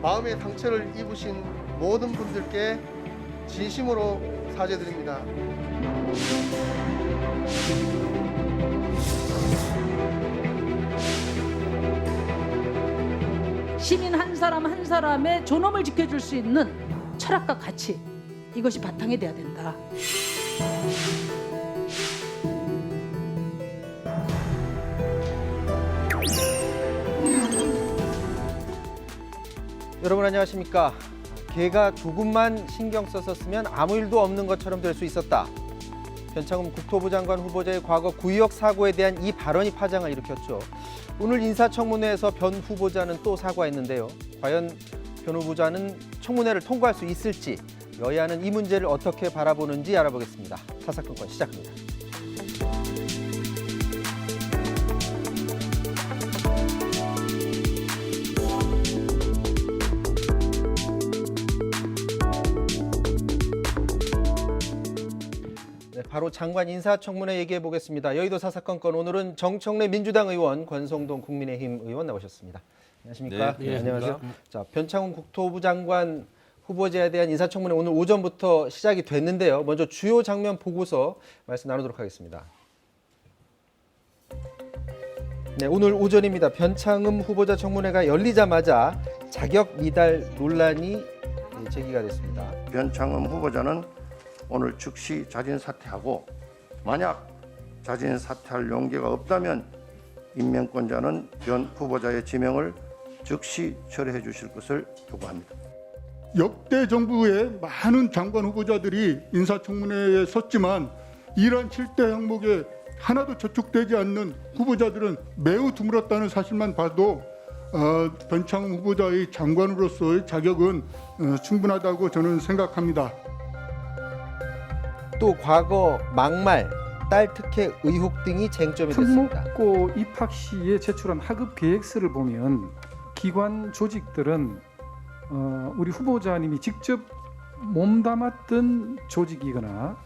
마음의 상처를 입으신 모든 분들께 진심으로 사죄드립니다. 시민 한 사람 한 사람의 존엄을 지켜줄 수 있는 철학과 가치, 이것이 바탕이 돼야 된다. 여러분 안녕하십니까? 개가 조금만 신경 썼었으면 아무 일도 없는 것처럼 될 수 있었다. 변창흠 국토부 장관 후보자의 과거 구의역 사고에 대한 이 발언이 파장을 일으켰죠. 오늘 인사청문회에서 변 후보자는 또 사과했는데요. 과연 변 후보자는 청문회를 통과할 수 있을지, 여야는 이 문제를 어떻게 바라보는지 알아보겠습니다. 사사건건 시작합니다. 네, 바로 장관 인사청문회 얘기해 보겠습니다. 여의도 사사건건 오늘은 정청래 민주당 의원, 권성동 국민의힘 의원 나오셨습니다. 안녕하십니까? 네, 안녕하세요. 자, 변창흠 국토부 장관 후보자에 대한 인사청문회 오늘 오전부터 시작이 됐는데요. 먼저 주요 장면 보고서 말씀 나누도록 하겠습니다. 네, 오늘 오전입니다. 변창흠 후보자 청문회가 열리자마자 자격 미달 논란이 제기가 됐습니다. 변창흠 후보자는 오늘 즉시 자진 사퇴하고, 만약 자진 사퇴할 용기가 없다면 임명권자는 변 후보자의 지명을 즉시 철회해 주실 것을 요구합니다. 역대 정부의 많은 장관 후보자들이 인사청문회에 섰지만 이러한 7대 항목에 하나도 저촉되지 않는 후보자들은 매우 드물었다는 사실만 봐도 변창흠 후보자의 장관으로서의 자격은 충분하다고 저는 생각합니다. 또 과거 막말, 딸 특혜 의혹 등이 쟁점이 됐습니다. 특목고 입학 시에 제출한 학업 계획서를 보면 기관 조직들은 우리 후보자님이 직접 몸담았던 조직이거나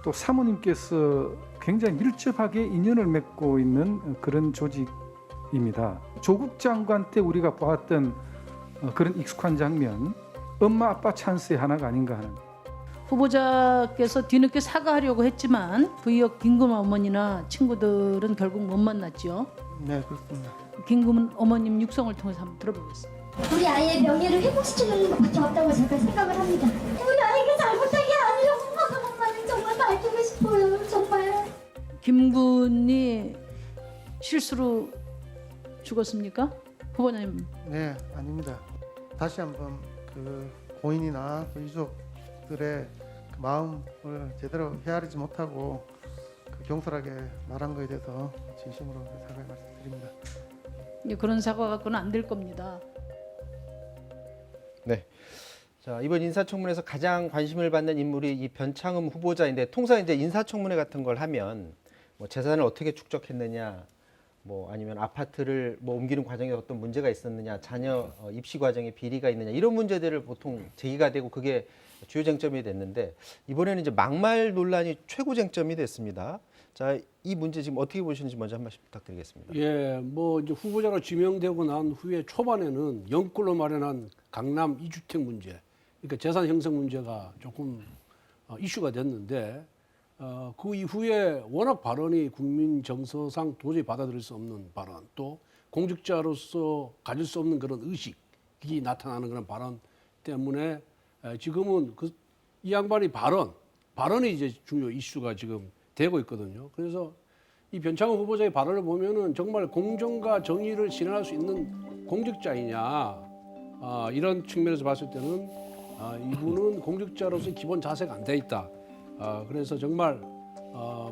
또 사모님께서 굉장히 밀접하게 인연을 맺고 있는 그런 조직입니다. 조국 장관 때 우리가 보았던 그런 익숙한 장면, 엄마 아빠 찬스의 하나가 아닌가 하는. 후보자께서 뒤늦게 사과하려고 했지만 부의역 김금 어머니나 친구들은 결국 못 만났죠. 네, 그렇습니다. 김금 어머님 육성을 통해서 한번 들어보겠습니다. 우리 아이의 명예를 회복시키는 것밖에 없다고 제가 생각을 합니다. 우리 아이가 잘못한 게 아니라고 엄마는 정말 밝히고 싶어요. 정말. 김군이 실수로 죽었습니까? 후보자님. 네, 아닙니다. 다시 한번 그 고인이나 그 유족들의 그 마음을 제대로 헤아리지 못하고 그 경솔하게 말한 것에 대해서 진심으로 사과의 말씀드립니다. 이제 그런 사과 갖고는 안 될 겁니다. 네. 자, 이번 인사청문회에서 가장 관심을 받는 인물이 이 변창흠 후보자인데, 통상 이제 인사청문회 같은 걸 하면 뭐 재산을 어떻게 축적했느냐, 뭐 아니면 아파트를 뭐 옮기는 과정에 어떤 문제가 있었느냐, 자녀 입시 과정에 비리가 있느냐, 이런 문제들을 보통 제기가 되고 그게 주요 쟁점이 됐는데, 이번에는 이제 막말 논란이 최고 쟁점이 됐습니다. 자, 이 문제 지금 어떻게 보시는지 먼저 한 말씀 부탁드리겠습니다. 예, 뭐 이제 후보자로 지명되고 난 후에 초반에는 영끌로 마련한 강남 2주택 문제, 그러니까 재산 형성 문제가 조금 이슈가 됐는데, 그 이후에 워낙 발언이 국민 정서상 도저히 받아들일 수 없는 발언, 또 공직자로서 가질 수 없는 그런 의식이 나타나는 그런 발언 때문에 지금은 이 양반이 발언이 이제 중요 이슈가 지금 되고 있거든요. 그래서 이 변창흠 후보자의 발언을 보면은 정말 공정과 정의를 실현할 수 있는 공직자이냐, 이런 측면에서 봤을 때는 이분은 공직자로서의 기본 자세가 안 돼 있다. 그래서 정말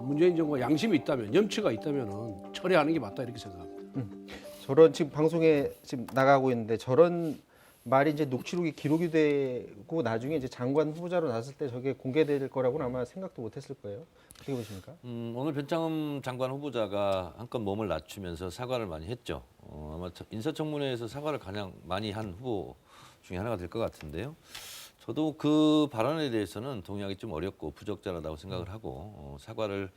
문재인 정부가 양심이 있다면, 염치가 있다면은 처리하는 게 맞다, 이렇게 생각합니다. 저런 지금 방송에 지금 나가고 있는데, 저런 말이 이제 녹취록이 기록이 되고 나중에 이제 장관 후보자로 나섰을 때 저게 공개될 거라고는 아마 생각도 못했을 거예요. 어떻게 보십니까? 오늘 변창흠 장관 후보자가 한껏 몸을 낮추면서 사과를 많이 했죠. 아마 인사청문회에서 사과를 가장 많이 한 후보 중에 하나가 될 것 같은데요. 저도 그 발언에 대해서는 동의하기 좀 어렵고 부적절하다고 생각을 하고, 사과를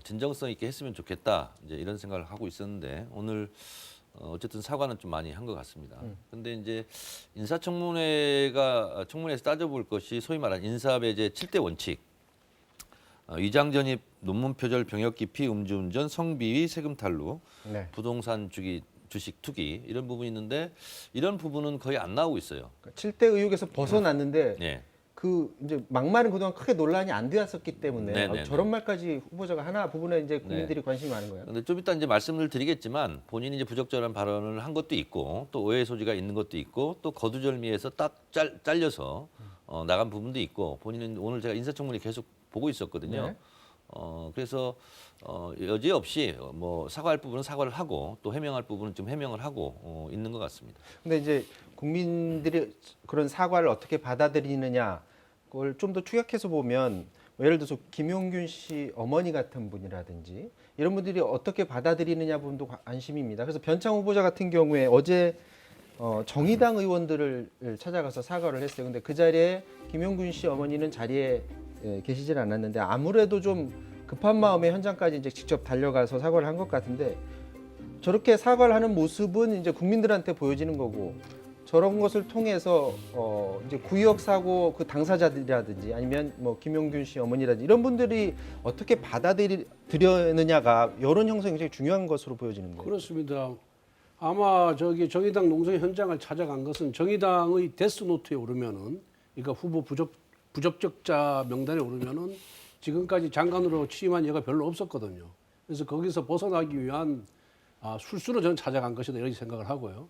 진정성 있게 했으면 좋겠다, 이제 이런 생각을 하고 있었는데, 오늘 어쨌든 사과는 좀 많이 한 것 같습니다. 근데 이제 청문회에서 따져볼 것이 소위 말하는 인사배제 7대 원칙, 위장 전입, 논문 표절, 병역 기피, 음주운전, 성비위, 세금 탈루, 네. 부동산 주식 투기 이런 부분이 있는데 이런 부분은 거의 안 나오고 있어요. 7대 의혹에서 벗어났는데 네. 그 이제 막말은 그동안 크게 논란이 안 되었었기 때문에 네네네. 저런 말까지 후보자가 하나 부분에 이제 국민들이 관심이 많은 거예요. 근데 좀 이따 이제 말씀을 드리겠지만 본인이 이제 부적절한 발언을 한 것도 있고 또 오해 소지가 있는 것도 있고 또 거두절미해서 딱 잘려서 나간 부분도 있고 본인은 오늘 제가 인사청문회 계속 보고 있었거든요. 네. 그래서 여지없이 뭐 사과할 부분은 사과를 하고 또 해명할 부분은 좀 해명을 하고 있는 것 같습니다. 근데 이제 국민들이 그런 사과를 어떻게 받아들이느냐 그걸 좀 더 추격해서 보면 예를 들어서 김용균 씨 어머니 같은 분이라든지 이런 분들이 어떻게 받아들이느냐 부분도 관심입니다. 그래서 변창 후보자 같은 경우에 어제 정의당 의원들을 찾아가서 사과를 했어요. 근데 그 자리에 김용균 씨 어머니는 자리에 계시질 않았는데 아무래도 좀 급한 마음에 현장까지 이제 직접 달려가서 사과를 한 것 같은데 저렇게 사과를 하는 모습은 이제 국민들한테 보여지는 거고 저런 것을 통해서 이제 구역 사고 그 당사자들이라든지 아니면 뭐 김용균 씨 어머니라든지 이런 분들이 어떻게 받아들였느냐가 여론 형성이 굉장히 중요한 것으로 보여지는 거예요. 그렇습니다. 아마 저기 정의당 농성 현장을 찾아간 것은 정의당의 데스노트에 오르면은 그러니까 후보 부적격자 명단에 오르면은 지금까지 장관으로 취임한 예가 별로 없었거든요. 그래서 거기서 벗어나기 위한 술수로 저는 찾아간 것이다 이렇게 생각을 하고요.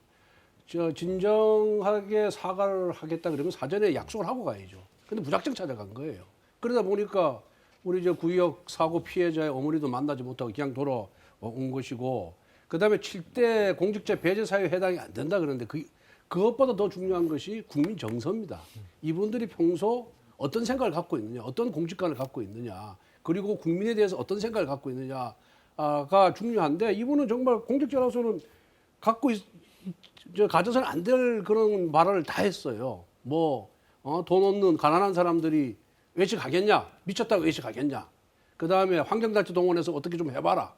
진정하게 사과를 하겠다 그러면 사전에 약속을 하고 가야죠. 근데 무작정 찾아간 거예요. 그러다 보니까 우리 구역 사고 피해자의 어머니도 만나지 못하고 그냥 돌아온 것이고 그다음에 7대 공직자 배제 사유에 해당이 안 된다 그러는데 그것보다 더 중요한 것이 국민 정서입니다. 이분들이 평소 어떤 생각을 갖고 있느냐, 어떤 공직관을 갖고 있느냐, 그리고 국민에 대해서 어떤 생각을 갖고 있느냐가 중요한데 이분은 정말 공직자로서는 가져서는 안 될 그런 발언을 다 했어요. 돈 없는 가난한 사람들이 외식하겠냐, 미쳤다고 외식하겠냐. 그 다음에 환경단체 동원해서 어떻게 좀 해봐라.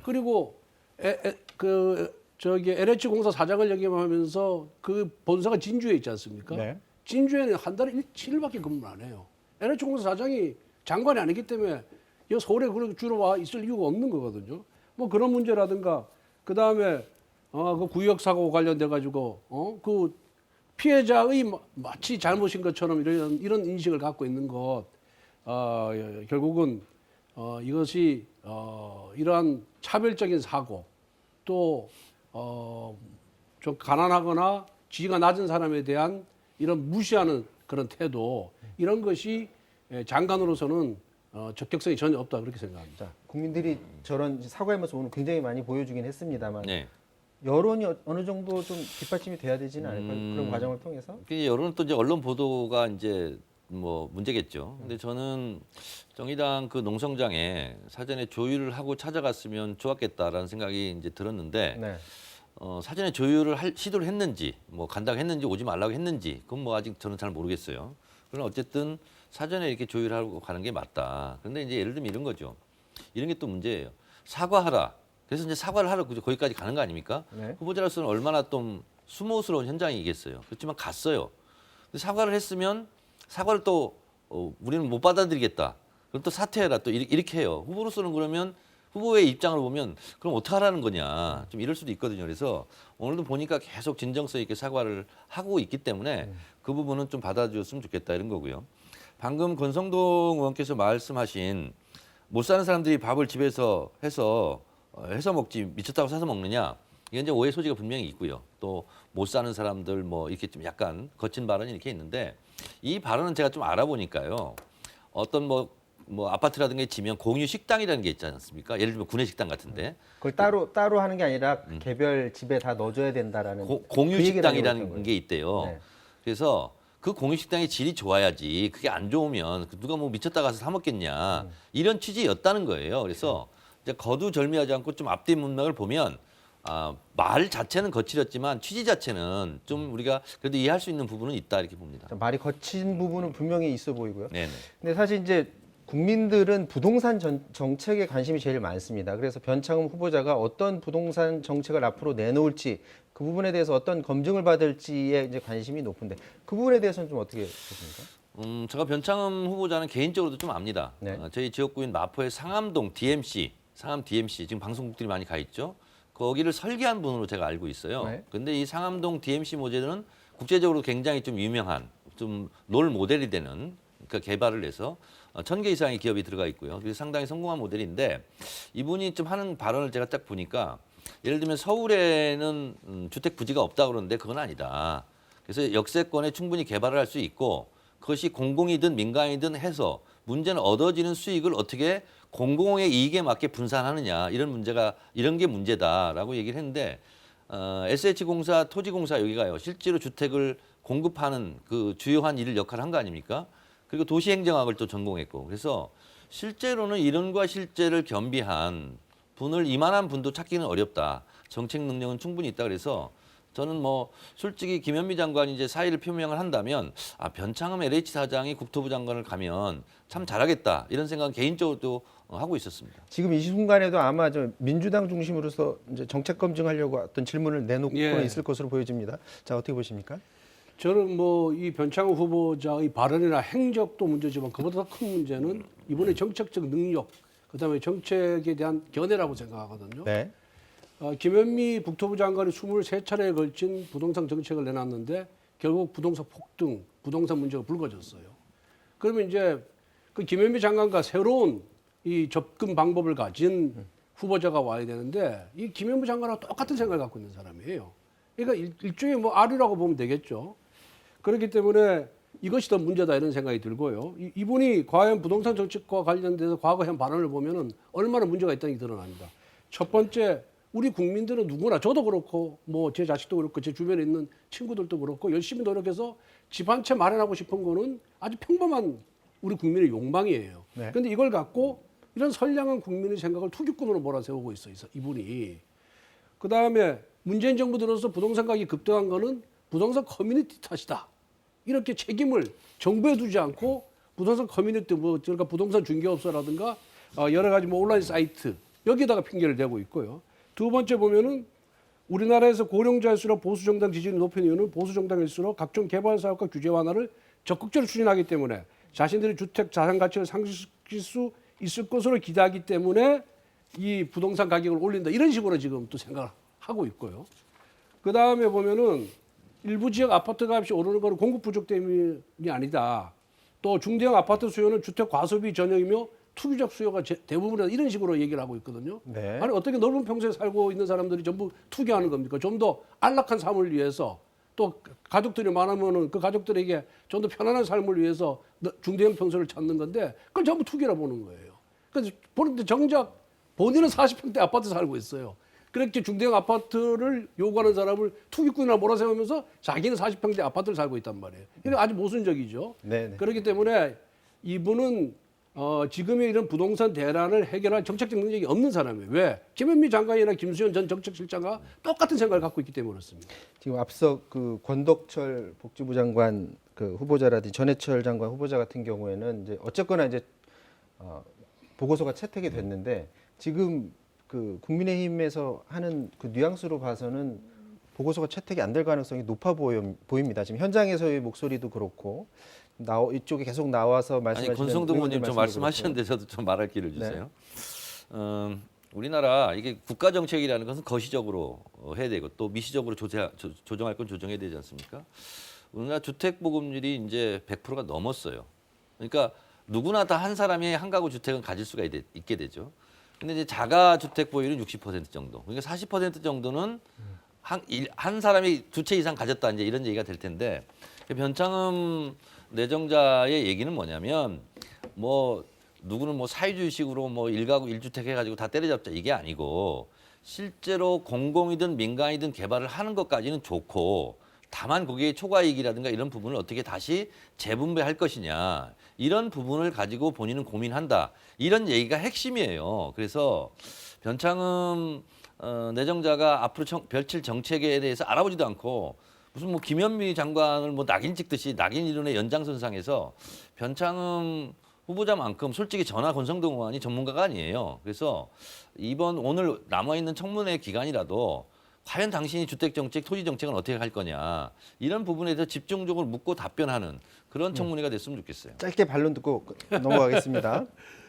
그리고 LH 공사 사장을 역임하면서 그 본사가 진주에 있지 않습니까? 네. 진주에는 한 달에 7일밖에 근무를 안 해요. LH 공사 사장이 장관이 아니기 때문에 이 서울에 주로 와 있을 이유가 없는 거거든요. 뭐 그런 문제라든가 그 다음에 그 구역 사고 관련돼 가지고 그 피해자의 마치 잘못인 것처럼 이런 인식을 갖고 있는 것 결국은 이것이 이러한 차별적인 사고 또 좀 가난하거나 지위가 낮은 사람에 대한 이런 무시하는 그런 태도 이런 것이 장관으로서는 적격성이 전혀 없다 그렇게 생각합니다. 국민들이 저런 사과의 모습 오늘 굉장히 많이 보여주긴 했습니다만 네. 여론이 어느 정도 좀 뒷받침이 돼야 되지는 않을까요? 그런 과정을 통해서? 여론은 또 이제 언론 보도가 이제 뭐 문제겠죠. 근데 저는 정의당 그 농성장에 사전에 조율을 하고 찾아갔으면 좋았겠다라는 생각이 이제 들었는데 네. 사전에 조율을 시도를 했는지 뭐 간다고 했는지 오지 말라고 했는지 그건 뭐 아직 저는 잘 모르겠어요. 그러나 어쨌든 사전에 이렇게 조율하고 가는 게 맞다. 그런데 이제 예를 들면 이런 거죠. 이런 게 또 문제예요. 사과하라. 그래서 이제 사과를 하러 거기까지 가는 거 아닙니까? 네. 후보자로서는 얼마나 좀 수모스러운 현장이겠어요. 그렇지만 갔어요. 근데 사과를 했으면 사과를 또 우리는 못 받아들이겠다. 그럼 또 사퇴해라. 또 이렇게 해요. 후보로서는 그러면 후보의 입장을 보면 그럼 어떻게 하라는 거냐. 좀 이럴 수도 있거든요. 그래서 오늘도 보니까 계속 진정성 있게 사과를 하고 있기 때문에 그 부분은 좀 받아주셨으면 좋겠다 이런 거고요. 방금 권성동 의원께서 말씀하신 못 사는 사람들이 밥을 집에서 해서 먹지 미쳤다고 사서 먹느냐. 이건 이제 오해 소지가 분명히 있고요. 또 못 사는 사람들 뭐 이렇게 좀 약간 거친 발언이 이렇게 있는데 이 발언은 제가 좀 알아보니까요. 어떤 뭐 아파트라든가 지면 공유 식당이라는 게 있지 않습니까? 예를 들면 구내식당 같은데 그걸 따로 하는 게 아니라 개별 집에 다 넣어줘야 된다라는 공유 그 얘기를 식당이라는 하려고 게 있대요. 네. 그래서 그 공유 식당의 질이 좋아야지 그게 안 좋으면 누가 뭐 미쳤다 가서 사 먹겠냐 이런 취지였다는 거예요. 그래서 이제 거두절미하지 않고 좀 앞뒤 문맥을 보면 말 자체는 거칠었지만 취지 자체는 좀 우리가 그래도 이해할 수 있는 부분은 있다 이렇게 봅니다. 말이 거친 부분은 분명히 있어 보이고요. 네네. 근데 사실 이제 국민들은 부동산 정책에 관심이 제일 많습니다. 그래서 변창흠 후보자가 어떤 부동산 정책을 앞으로 내놓을지 그 부분에 대해서 어떤 검증을 받을지에 이제 관심이 높은데 그 부분에 대해서는 좀 어떻게 보십니까? 제가 변창흠 후보자는 개인적으로도 좀 압니다. 네. 저희 지역구인 마포의 상암동 DMC, 상암 DMC 지금 방송국들이 많이 가 있죠. 거기를 설계한 분으로 제가 알고 있어요. 네. 근데 이 상암동 DMC 모델은 국제적으로 굉장히 좀 유명한 좀 롤 모델이 되는 그러니까 개발을 해서 1,000개 이상의 기업이 들어가 있고요. 그래서 상당히 성공한 모델인데 이분이 좀 하는 발언을 제가 딱 보니까 예를 들면 서울에는 주택 부지가 없다 그러는데 그건 아니다. 그래서 역세권에 충분히 개발을 할 수 있고 그것이 공공이든 민간이든 해서 문제는 얻어지는 수익을 어떻게 공공의 이익에 맞게 분산하느냐 이런 게 문제다라고 얘기를 했는데 SH공사, 토지공사 여기가요. 실제로 주택을 공급하는 그 주요한 역할을 한 거 아닙니까? 그리고 도시행정학을 또 전공했고 그래서 실제로는 이론과 실제를 겸비한 분을 이만한 분도 찾기는 어렵다. 정책 능력은 충분히 있다. 그래서 저는 뭐 솔직히 김현미 장관이 이제 사의를 표명을 한다면 변창흠 LH 사장이 국토부 장관을 가면 참 잘하겠다 이런 생각은 개인적으로도 하고 있었습니다. 지금 이 순간에도 아마 저 민주당 중심으로서 이제 정책 검증하려고 어떤 질문을 내놓고 있을 것으로 보여집니다. 자, 어떻게 보십니까? 저는 뭐 이 변창흠 후보자의 발언이나 행적도 문제지만 그보다 더 큰 문제는 이번에 정책적 능력, 그다음에 정책에 대한 견해라고 생각하거든요. 네. 김현미 국토부 장관이 23차례에 걸친 부동산 정책을 내놨는데 결국 부동산 폭등, 부동산 문제가 불거졌어요. 그러면 이제 그 김현미 장관과 새로운 이 접근 방법을 가진 후보자가 와야 되는데 이 김현미 장관하고 똑같은 생각을 갖고 있는 사람이에요. 그러니까 일종의 뭐 아류라고 보면 되겠죠. 그렇기 때문에 이것이 더 문제다 이런 생각이 들고요. 이분이 과연 부동산 정책과 관련돼서 과거 한 발언을 보면은 얼마나 문제가 있다는 게 드러납니다. 첫 번째, 우리 국민들은 누구나 저도 그렇고 뭐 제 자식도 그렇고 제 주변에 있는 친구들도 그렇고 열심히 노력해서 집 한 채 마련하고 싶은 거는 아주 평범한 우리 국민의 욕망이에요. 네. 그런데 이걸 갖고 이런 선량한 국민의 생각을 투기꾼으로 몰아세우고 있어요, 이분이. 그 다음에 문재인 정부 들어서 부동산 가격이 급등한 거는 부동산 커뮤니티 탓이다. 이렇게 책임을 정부에 두지 않고 부동산 커뮤니티, 그러니까 부동산 중개업소라든가 여러 가지 뭐 온라인 사이트 여기다가 핑계를 대고 있고요. 두 번째 보면은 우리나라에서 고령자일수록 보수 정당 지지율이 높은 이유는 보수 정당일수록 각종 개발 사업과 규제 완화를 적극적으로 추진하기 때문에 자신들의 주택 자산 가치를 상승시킬 수 있을 것으로 기대하기 때문에 이 부동산 가격을 올린다. 이런 식으로 지금 또 생각을 하고 있고요. 그 다음에 보면은 일부 지역 아파트 값이 오르는 것은 공급 부족 때문이 아니다. 또 중대형 아파트 수요는 주택 과소비 전형이며 투기적 수요가 대부분이다. 이런 식으로 얘기를 하고 있거든요. 네. 아니 어떻게 넓은 평수에 살고 있는 사람들이 전부 투기하는 겁니까? 좀 더 안락한 삶을 위해서 또 가족들이 많으면은 그 가족들에게 좀 더 편안한 삶을 위해서 중대형 평수를 찾는 건데 그걸 전부 투기라 보는 거예요. 그래서 보는데 정작 본인은 40평대 아파트 살고 있어요. 그렇게 중대형 아파트를 요구하는 사람을 투기꾼이나 몰아세우면서 자기는 40평대 아파트를 살고 있단 말이에요. 이게 아주 모순적이죠. 네네. 그렇기 때문에 이분은 지금의 이런 부동산 대란을 해결할 정책적 능력이 없는 사람이에요. 왜? 김현미 장관이나 김수현 전 정책실장과 똑같은 생각을 갖고 있기 때문에 그렇습니다. 지금 앞서 그 권덕철 복지부 장관 그 후보자라든지 전해철 장관 후보자 같은 경우에는 이제 어쨌거나 이제 보고서가 채택이 됐는데 지금 그 국민의힘에서 하는 그 뉘앙스로 봐서는 보고서가 채택이 안 될 가능성이 높아 보입니다. 지금 현장에서의 목소리도 그렇고 이쪽에 계속 나와서 말씀하시는 아니 권성동 의원님 좀 말씀하셨는데 저도 좀 말할 기회를 주세요. 우리나라 이게 국가 정책이라는 것은 거시적으로 해야 되고 또 미시적으로 조정할 건 조정해야 되지 않습니까? 우리나라 주택 보급률이 이제 100%가 넘었어요. 그러니까 누구나 다 한 사람이 한 가구 주택은 가질 수가 있게 되죠. 근데 이제 자가 주택 보유율은 60% 정도. 그러니까 40% 정도는 한 사람이 두 채 이상 가졌다 이제 이런 얘기가 될 텐데 변창흠 내정자의 얘기는 뭐냐면 뭐 누구는 뭐 사회주의식으로 뭐 1가구 1주택 해가지고 다 때려잡자 이게 아니고 실제로 공공이든 민간이든 개발을 하는 것까지는 좋고 다만 거기에 초과이익이라든가 이런 부분을 어떻게 다시 재분배할 것이냐 이런 부분을 가지고 본인은 고민한다 이런 얘기가 핵심이에요. 그래서 변창흠 내정자가 앞으로 펼칠 정책에 대해서 알아보지도 않고 무슨 뭐 김현미 장관을 뭐 낙인 찍듯이 낙인 이론의 연장선상에서 변창흠 후보자만큼 솔직히 전화 권성동 의원이 전문가가 아니에요. 그래서 이번 오늘 남아있는 청문회 기간이라도 과연 당신이 주택정책, 토지정책은 어떻게 할 거냐 이런 부분에 대해서 집중적으로 묻고 답변하는 그런 청문회가 됐으면 좋겠어요. 짧게 반론 듣고 넘어가겠습니다.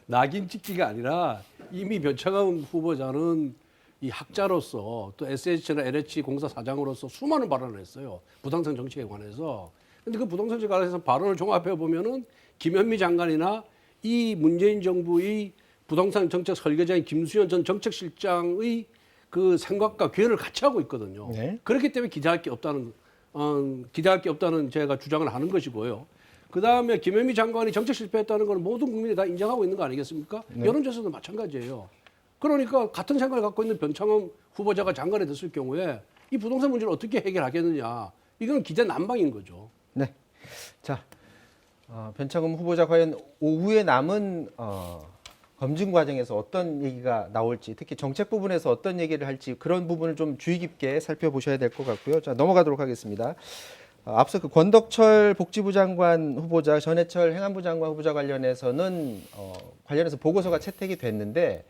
낙인 찍기가 아니라 이미 변창흠 후보자는 이 학자로서 또 SH나 LH 공사 사장으로서 수많은 발언을 했어요. 부동산 정책에 관해서. 근데 그 부동산 정책에 관해서 발언을 종합해 보면은 김현미 장관이나 이 문재인 정부의 부동산 정책 설계자인 김수현 전 정책실장의 그 생각과 괴를 같이 하고 있거든요. 네. 그렇기 때문에 기대할 게 없다는 제가 주장을 하는 것이고요. 그 다음에 김현미 장관이 정책 실패했다는 건 모든 국민이 다 인정하고 있는 거 아니겠습니까? 네. 여론조사도 마찬가지예요. 그러니까 같은 생각을 갖고 있는 변창흠 후보자가 장관이 됐을 경우에 이 부동산 문제를 어떻게 해결하겠느냐. 이건 기대 난방인 거죠. 네. 자, 변창흠 후보자 과연 오후에 남은 검증 과정에서 어떤 얘기가 나올지, 특히 정책 부분에서 어떤 얘기를 할지 그런 부분을 좀 주의 깊게 살펴보셔야 될 것 같고요. 자, 넘어가도록 하겠습니다. 앞서 그 권덕철 복지부 장관 후보자, 전해철 행안부 장관 후보자 관련해서는 관련해서 보고서가 채택이 됐는데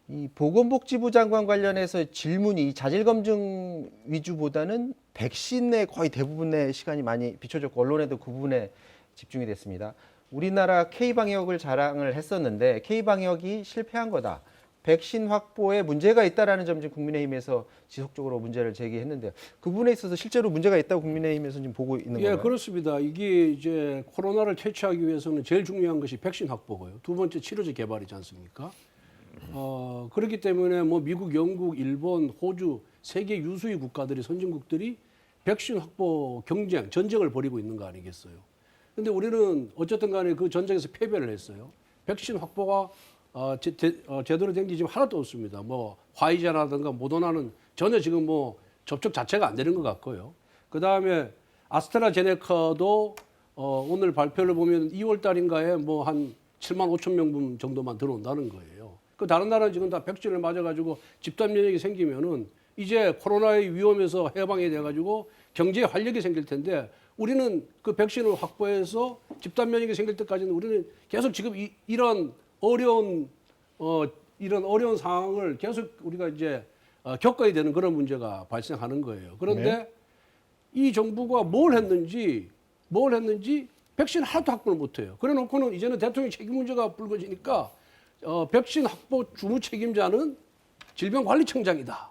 이 보건복지부 장관 관련해서 질문이 자질 검증 위주보다는 백신에 거의 대부분의 시간이 많이 비춰졌고 언론에도 그 부분에 집중이 됐습니다. 우리나라 K방역을 자랑을 했었는데 K방역이 실패한 거다. 백신 확보에 문제가 있다라는 점 지금 국민의힘에서 지속적으로 문제를 제기했는데요. 그 부분에 있어서 실제로 문제가 있다고 국민의힘에서 지금 보고 있는 건가요? 예, 그렇습니다. 이게 이제 코로나를 퇴치하기 위해서는 제일 중요한 것이 백신 확보고요. 두 번째 치료제 개발이지 않습니까? 그렇기 때문에 뭐 미국, 영국, 일본, 호주 세계 유수의 국가들이 선진국들이 백신 확보 경쟁, 전쟁을 벌이고 있는 거 아니겠어요? 근데 우리는 어쨌든 간에 그 전쟁에서 패배를 했어요. 백신 확보가 제대로 된 게 지금 하나도 없습니다. 뭐 화이자라든가 모더나는 전혀 지금 뭐 접촉 자체가 안 되는 것 같고요. 그 다음에 아스트라제네카도 오늘 발표를 보면 2월 달인가에 뭐 한 7만 5천 명분 정도만 들어온다는 거예요. 그 다른 나라는 지금 다 백신을 맞아가지고 집단 면역이 생기면은 이제 코로나의 위험에서 해방이 돼가지고 경제에 활력이 생길 텐데 우리는 그 백신을 확보해서 집단 면역이 생길 때까지는 우리는 계속 지금 이런 어려운 상황을 계속 우리가 이제 겪어야 되는 그런 문제가 발생하는 거예요. 그런데 네. 이 정부가 뭘 했는지 백신 하나도 확보를 못해요. 그래놓고는 이제는 대통령 책임 문제가 불거지니까 백신 확보 주무 책임자는 질병관리청장이다.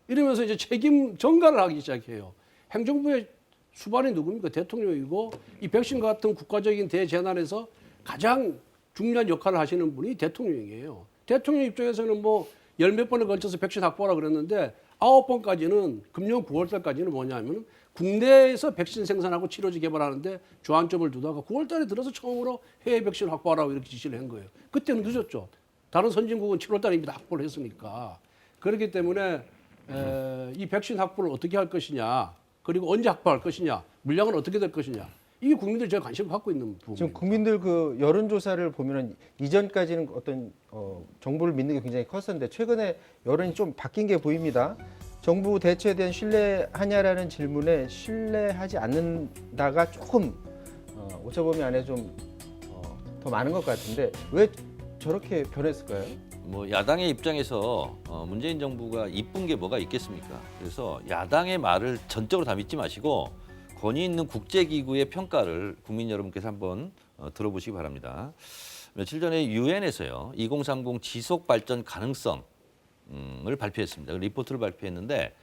이러면서 이제 책임 전가를 하기 시작해요. 행정부의 수반이 누굽니까? 대통령이고 이 백신 같은 국가적인 대재난에서 가장 중요한 역할을 하시는 분이 대통령이에요. 대통령 입장에서는 뭐 열 몇 번에 걸쳐서 백신 확보하라 그랬는데 9번까지는 금년 9월 달까지는 뭐냐면 국내에서 백신 생산하고 치료제 개발하는데 주안점을 두다가 9월 달에 들어서 처음으로 해외 백신 확보하라고 이렇게 지시를 한 거예요. 그때는 늦었죠. 다른 선진국은 7월 달에 이미 다 확보를 했으니까. 그렇기 때문에 이 백신 확보를 어떻게 할 것이냐, 그리고 언제 확보할 것이냐, 물량은 어떻게 될 것이냐. 이게 국민들이 제일 관심을 갖고 있는 부분입니다. 지금 국민들 그 여론조사를 보면은 이전까지는 어떤 정부를 믿는 게 굉장히 컸었는데 최근에 여론이 좀 바뀐 게 보입니다. 정부 대처에 대한 신뢰하냐라는 질문에 신뢰하지 않는다가 조금 오차범위 안에 좀 더 많은 것 같은데 왜 저렇게 변했을까요? 뭐 야당의 입장에서 문재인 정부가 이쁜 게 뭐가 있겠습니까? 그래서 야당의 말을 전적으로 다 믿지 마시고 권위 있는 국제기구의 평가를 국민 여러분께서 한번 들어보시기 바랍니다. 며칠 전에 유엔에서요 2030 지속 발전 가능성을 발표했습니다. 리포트를 발표했는데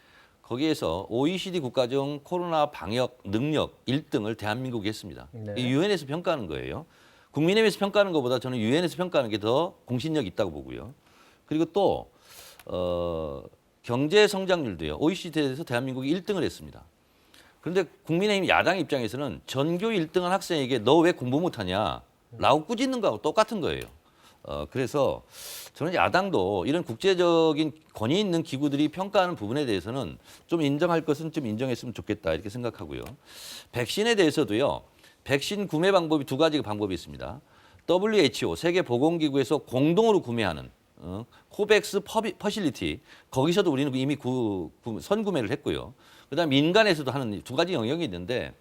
거기에서 OECD 국가 중 코로나 방역 능력 1등을 대한민국이 했습니다. 네. 유엔에서 평가하는 거예요. 국민의힘에서 평가하는 것보다 저는 유엔에서 평가하는 게 더 공신력이 있다고 보고요. 그리고 또 경제 성장률도요. OECD에서 대한민국이 1등을 했습니다. 그런데 국민의힘 야당 입장에서는 전교 1등한 학생에게 너 왜 공부 못하냐 라고 꾸짖는 거하고 똑같은 거예요. 그래서 저는 야당도 이런 국제적인 권위 있는 기구들이 평가하는 부분에 대해서는 좀 인정할 것은 좀 인정했으면 좋겠다 이렇게 생각하고요. 백신에 대해서도요. 백신 구매 방법이 두 가지 방법이 있습니다. WHO 세계보건기구에서 공동으로 구매하는 코백스 퍼실리티 거기서도 우리는 이미 선구매를 했고요. 그다음 민간에서도 하는 두 가지 영역이 있는데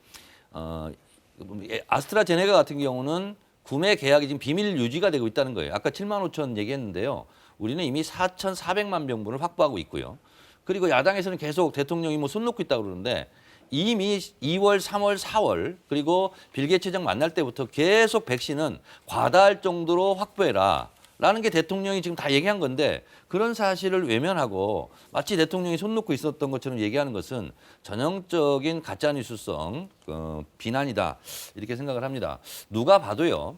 아스트라제네카 같은 경우는 구매 계약이 지금 비밀 유지가 되고 있다는 거예요. 아까 7만 5천 얘기했는데요. 우리는 이미 4,400만 병분을 확보하고 있고요. 그리고 야당에서는 계속 대통령이 뭐 손 놓고 있다고 그러는데 이미 2월, 3월, 4월 그리고 빌 게이츠 회장 만날 때부터 계속 백신은 과다할 정도로 확보해라. 라는 게 대통령이 지금 다 얘기한 건데 그런 사실을 외면하고 마치 대통령이 손 놓고 있었던 것처럼 얘기하는 것은 전형적인 가짜뉴스성 비난이다. 이렇게 생각을 합니다. 누가 봐도요.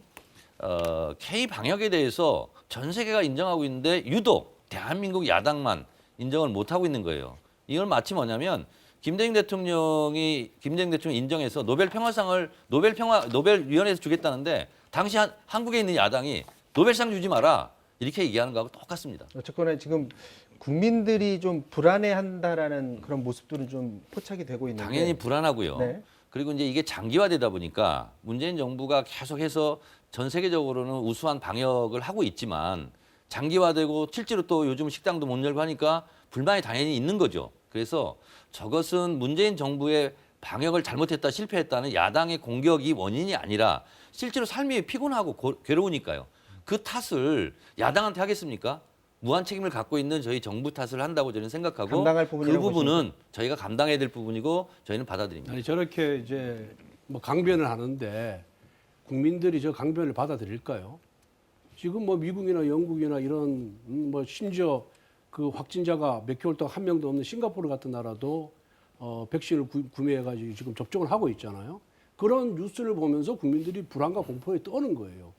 K-방역에 대해서 전 세계가 인정하고 있는데 유독 대한민국 야당만 인정을 못하고 있는 거예요. 이건 마치 뭐냐면 김대중 대통령이 인정해서 노벨위원회에서 주겠다는데 당시 한국에 있는 야당이 노벨상 주지 마라 이렇게 얘기하는 거하고 똑같습니다. 어쨌거나 지금 국민들이 좀 불안해한다라는 그런 모습들은 좀 포착이 되고 있는데 당연히 불안하고요. 네. 그리고 이제 이게 장기화되다 보니까 문재인 정부가 계속해서 전 세계적으로는 우수한 방역을 하고 있지만 장기화되고 실제로 또 요즘 식당도 못 열고 하니까 불만이 당연히 있는 거죠. 그래서 저것은 문재인 정부의 방역을 잘못했다 실패했다는 야당의 공격이 원인이 아니라 실제로 삶이 피곤하고 괴로우니까요. 그 탓을 야당한테 하겠습니까? 무한 책임을 갖고 있는 저희 정부 탓을 한다고 저는 생각하고 감당할 그 부분이라고 부분은 저희가 감당해야 될 부분이고 저희는 받아들입니다. 아니 저렇게 이제 뭐 강변을 하는데 국민들이 저 강변을 받아들일까요? 지금 뭐 미국이나 영국이나 이런 뭐 심지어 그 확진자가 몇 개월 동안 한 명도 없는 싱가포르 같은 나라도 백신을 구매해가지고 지금 접종을 하고 있잖아요. 그런 뉴스를 보면서 국민들이 불안과 공포에 떠는 거예요.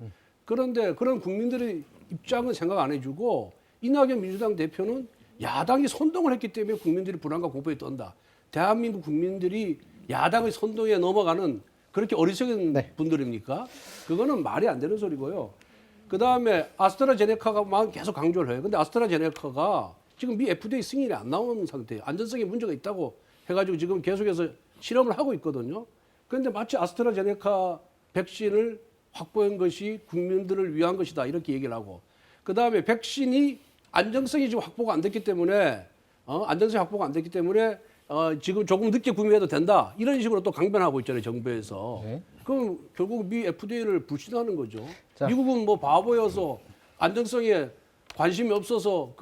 그런데 그런 국민들의 입장은 생각 안 해주고 이낙연 민주당 대표는 야당이 선동을 했기 때문에 국민들이 불안과 공포에 떤다. 대한민국 국민들이 야당의 선동에 넘어가는 그렇게 어리석은 분들입니까? 그거는 말이 안 되는 소리고요. 그다음에 아스트라제네카가만 계속 강조를 해요. 근데 아스트라제네카가 지금 미 FDA 승인이 안 나온 상태예요. 안전성에 문제가 있다고 해가지고 지금 계속해서 실험을 하고 있거든요. 그런데 마치 아스트라제네카 백신을 확보한 것이 국민들을 위한 것이다 이렇게 얘기를 하고 그다음에 백신이 안정성이 지금 확보가 안 됐기 때문에 지금 조금 늦게 구매해도 된다 이런 식으로 또 강변하고 있잖아요 정부에서. 네. 그럼 결국 미 FDA를 불신하는 거죠. 자. 미국은 뭐 바보여서 안정성에 관심이 없어서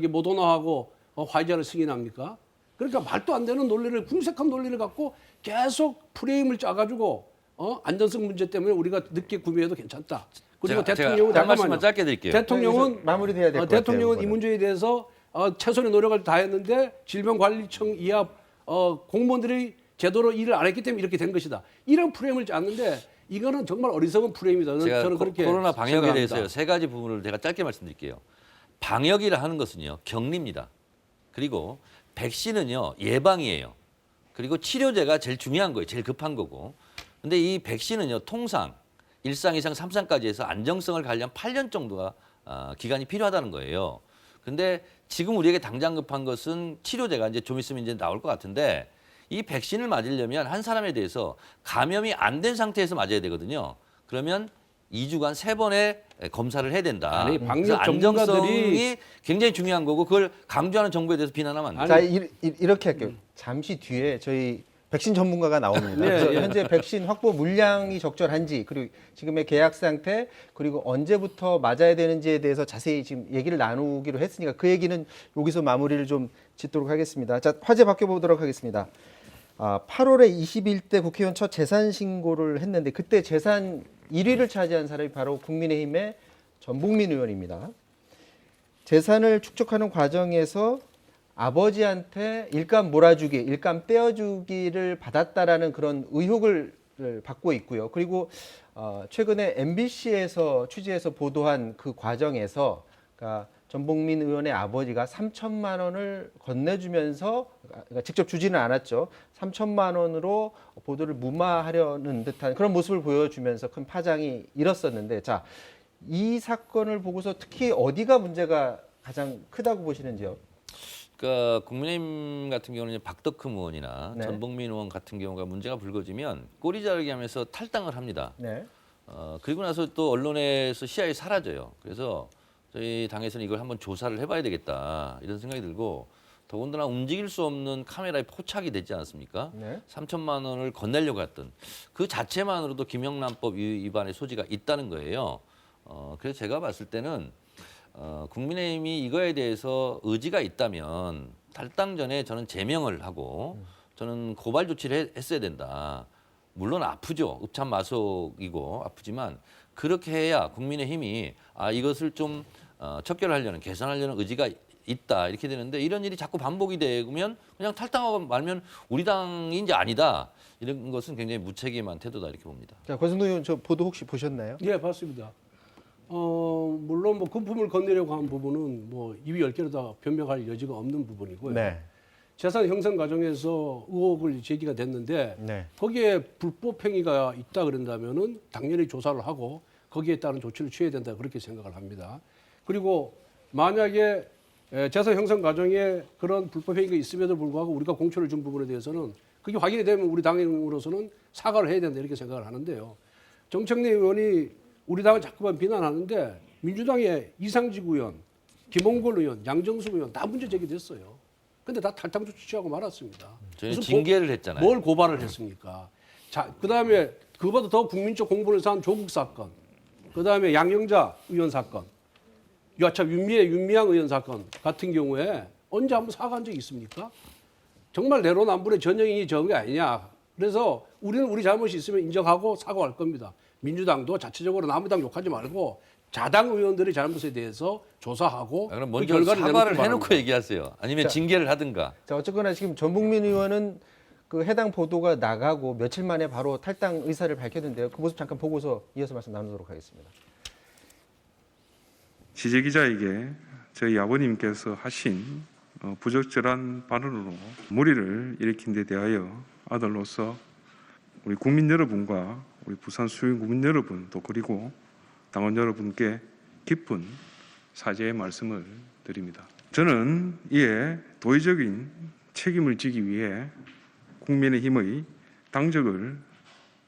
모더나하고 화이자를 승인합니까? 그러니까 말도 안 되는 논리를 궁색한 논리를 갖고 계속 프레임을 짜가지고 안전성 문제 때문에 우리가 늦게 구매해도 괜찮다. 그리고 대통령은 한 말씀만 짧게 드릴게요. 대통령은 마무리돼야 될 것 같아요. 대통령은 이 문제에 대해서 최선의 노력을 다했는데 질병관리청 이하 공무원들이 제대로 일을 안 했기 때문에 이렇게 된 것이다. 이런 프레임을 짰는데 이거는 정말 어리석은 프레임이다. 제가 저는 그렇게 코로나 방역에 생각합니다. 대해서요. 세 가지 부분을 제가 짧게 말씀드릴게요. 방역이라 하는 것은요. 격리입니다. 그리고 백신은요. 예방이에요. 그리고 치료제가 제일 중요한 거예요. 제일 급한 거고. 근데 이 백신은요. 통상 1상, 2상, 3상까지 해서 안정성을 가려면 8년 정도가 기간이 필요하다는 거예요. 근데 지금 우리에게 당장 급한 것은 치료제가 이제 좀 있으면 이제 나올 것 같은데 이 백신을 맞으려면 한 사람에 대해서 감염이 안 된 상태에서 맞아야 되거든요. 그러면 2주간 3번의 검사를 해야 된다. 아니, 그래서 방역 안정성이 전문가들이 굉장히 중요한 거고 그걸 강조하는 정부에 대해서 비난하면 안 돼요. 자, 이렇게 할게요. 잠시 뒤에 저희 백신 전문가가 나옵니다. 네, 그래서 예. 현재 백신 확보 물량이 적절한지 그리고 지금의 계약 상태 그리고 언제부터 맞아야 되는지에 대해서 자세히 지금 얘기를 나누기로 했으니까 그 얘기는 여기서 마무리를 좀 짓도록 하겠습니다. 자, 화제 바뀌어보도록 하겠습니다. 8월에 21대 국회의원 첫 재산 신고를 했는데 그때 재산 1위를 차지한 사람이 바로 국민의힘의 전북민 의원입니다. 재산을 축적하는 과정에서 아버지한테 일감 몰아주기, 일감 떼어주기를 받았다라는 그런 의혹을 받고 있고요. 그리고 최근에 MBC에서 취재해서 보도한 그 과정에서 그러니까 전북민 의원의 아버지가 3천만 원을 건네주면서 그러니까 직접 주지는 않았죠. 3천만 원으로 보도를 무마하려는 듯한 그런 모습을 보여주면서 큰 파장이 일었었는데 자, 이 사건을 보고서 특히 어디가 문제가 가장 크다고 보시는지요? 그러니까 국민의힘 같은 경우는 박덕흠 의원이나 네. 전북민 의원 같은 경우가 문제가 불거지면 꼬리 자르기 하면서 탈당을 합니다. 네. 그리고 나서 또 언론에서 시야에 사라져요. 그래서 저희 당에서는 이걸 한번 조사를 해봐야 되겠다 이런 생각이 들고 더군다나 움직일 수 없는 카메라에 포착이 되지 않았습니까? 네. 3천만 원을 건네려고 했던 그 자체만으로도 김영란법 위반의 소지가 있다는 거예요. 그래서 제가 봤을 때는 국민의힘이 이거에 대해서 의지가 있다면 탈당 전에 저는 제명을 하고 저는 고발 조치를 했어야 된다. 물론 아프죠. 읍참마속이고 아프지만 그렇게 해야 국민의힘이 이것을 좀 척결하려는 개선하려는 의지가 있다 이렇게 되는데 이런 일이 자꾸 반복이 되면 그냥 탈당하고 말면 우리 당이 이제 아니다 이런 것은 굉장히 무책임한 태도다 이렇게 봅니다. 자, 권성동 의원 저 보도 혹시 보셨나요? 예, 봤습니다. 물론 뭐 금품을 건네려고 한 부분은 뭐 입이 10개로 다 변명할 여지가 없는 부분이고요. 네. 재산 형성 과정에서 의혹을 제기가 됐는데 네. 거기에 불법 행위가 있다 그런다면은 당연히 조사를 하고 거기에 따른 조치를 취해야 된다 그렇게 생각을 합니다. 그리고 만약에 재산 형성 과정에 그런 불법 행위가 있음에도 불구하고 우리가 공천을 준 부분에 대해서는 그게 확인이 되면 우리 당으로서는 사과를 해야 된다 이렇게 생각을 하는데요. 정청래 의원이 우리 당을 자꾸만 비난하는데 민주당의 이상직 의원, 김홍걸 의원, 양정숙 의원 다 문제 제기됐어요. 근데 다 탈당 조치 취하고 말았습니다. 저희는 무슨 징계를 했잖아요. 뭘 고발을 했습니까? 자, 그다음에 그보다 더 국민적 공분을 산 조국 사건, 그다음에 양영자 의원 사건, 참 윤미향 의원 사건 같은 경우에 언제 한번 사과한 적이 있습니까? 정말 내로남불의 전형이 저런 게 아니냐. 그래서 우리는 우리 잘못이 있으면 인정하고 사과할 겁니다. 민주당도 자체적으로 남의 당 욕하지 말고 자당 의원들의 잘못에 대해서 조사하고 그럼 그 먼저 결과를 사과를 내놓고 해놓고 말합니다. 얘기하세요. 아니면 자. 징계를 하든가. 자, 어쨌거나 지금 전북민 의원은 그 해당 보도가 나가고 며칠 만에 바로 탈당 의사를 밝혔는데요. 그 모습 잠깐 보고서 이어서 말씀 나누도록 하겠습니다. 취재기자에게 저희 아버님께서 하신 부적절한 발언으로 무리를 일으킨 데 대하여 아들로서 우리 국민 여러분과 우리 부산 수원 국민 여러분 또 그리고 당원 여러분께 깊은 사죄의 말씀을 드립니다. 저는 이에 도의적인 책임을 지기 위해 국민의힘의 당적을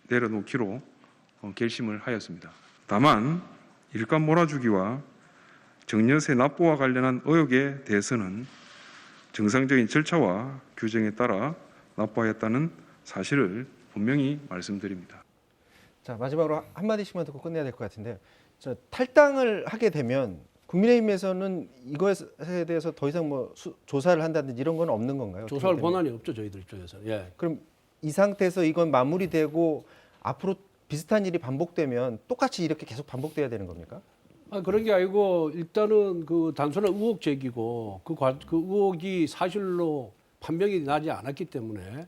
내려놓기로 결심을 하였습니다. 다만 일감 몰아주기와 정여세 납부와 관련한 의혹에 대해서는 정상적인 절차와 규정에 따라 납부하였다는 사실을 분명히 말씀드립니다. 자, 마지막으로 한마디씩만 듣고 끝내야 될 것 같은데요. 저 탈당을 하게 되면 국민의힘에서는 이것에 대해서 더 이상 뭐 조사를 한다든지 이런 건 없는 건가요? 조사할 권한이 없죠 저희들 입장에서는. 예. 그럼 이 상태에서 이건 마무리되고 앞으로 비슷한 일이 반복되면 똑같이 이렇게 계속 반복돼야 되는 겁니까? 그런 게 아니고 일단은 그 단순한 의혹 제기고 그 의혹이 사실로 판명이 나지 않았기 때문에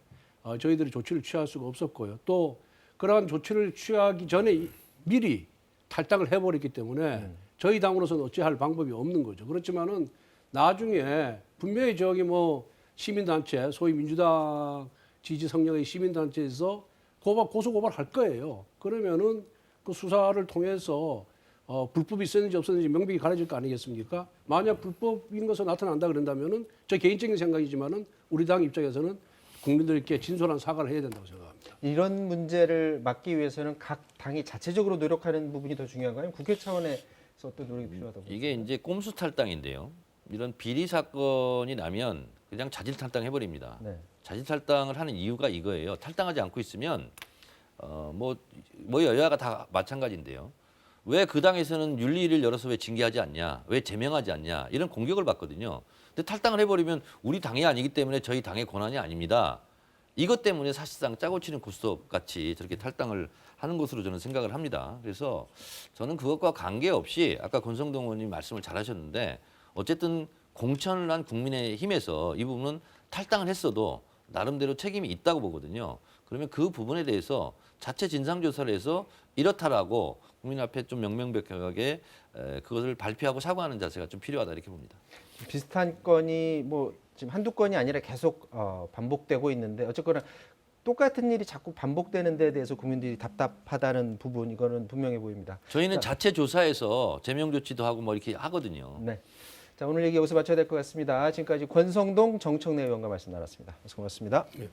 저희들이 조치를 취할 수가 없었고요. 또 그러한 조치를 취하기 전에 미리 탈당을 해버렸기 때문에 저희 당으로서는 어찌할 방법이 없는 거죠. 그렇지만은 나중에 분명히 저기 뭐 시민단체, 소위 민주당 지지 성향의 시민단체에서 고소 고발할 거예요. 그러면은 그 수사를 통해서 불법이 있었는지 없었는지 명백히 가려질 거 아니겠습니까? 만약 불법인 것으로 나타난다 그런다면은 저 개인적인 생각이지만은 우리 당 입장에서는 국민들께 진솔한 사과를 해야 된다고 생각합니다. 이런 문제를 막기 위해서는 각 당이 자체적으로 노력하는 부분이 더 중요한가요? 국회 차원에서 어떤 노력이 필요하다고? 이게 이제 꼼수 탈당인데요. 이런 비리 사건이 나면 그냥 자질 탈당해버립니다. 네. 자질 탈당을 하는 이유가 이거예요. 탈당하지 않고 있으면 뭐 여야가 다 마찬가지인데요. 왜 그 당에서는 윤리위를 열어서 왜 징계하지 않냐, 왜 제명하지 않냐 이런 공격을 받거든요. 근데 탈당을 해버리면 우리 당이 아니기 때문에 저희 당의 권한이 아닙니다. 이것 때문에 사실상 짜고 치는 구스톱 같이 저렇게 탈당을 하는 것으로 저는 생각을 합니다. 그래서 저는 그것과 관계없이 아까 권성동 의원님 말씀을 잘하셨는데 어쨌든 공천을 한 국민의힘에서 이 부분은 탈당을 했어도 나름대로 책임이 있다고 보거든요. 그러면 그 부분에 대해서 자체 진상조사를 해서 이렇다라고 국민 앞에 좀 명명백백하게 그것을 발표하고 사과하는 자세가 좀 필요하다 이렇게 봅니다. 비슷한 건이 뭐 지금 한두 건이 아니라 계속 반복되고 있는데 어쨌거나 똑같은 일이 자꾸 반복되는 데에 대해서 국민들이 답답하다는 부분 이거는 분명해 보입니다. 저희는 자체 조사해서 제명 조치도 하고 뭐 이렇게 하거든요. 네. 자, 오늘 얘기 여기서 마쳐야 될 것 같습니다. 지금까지 권성동 정청래 의원과 말씀 나눴습니다. 고맙습니다. 네.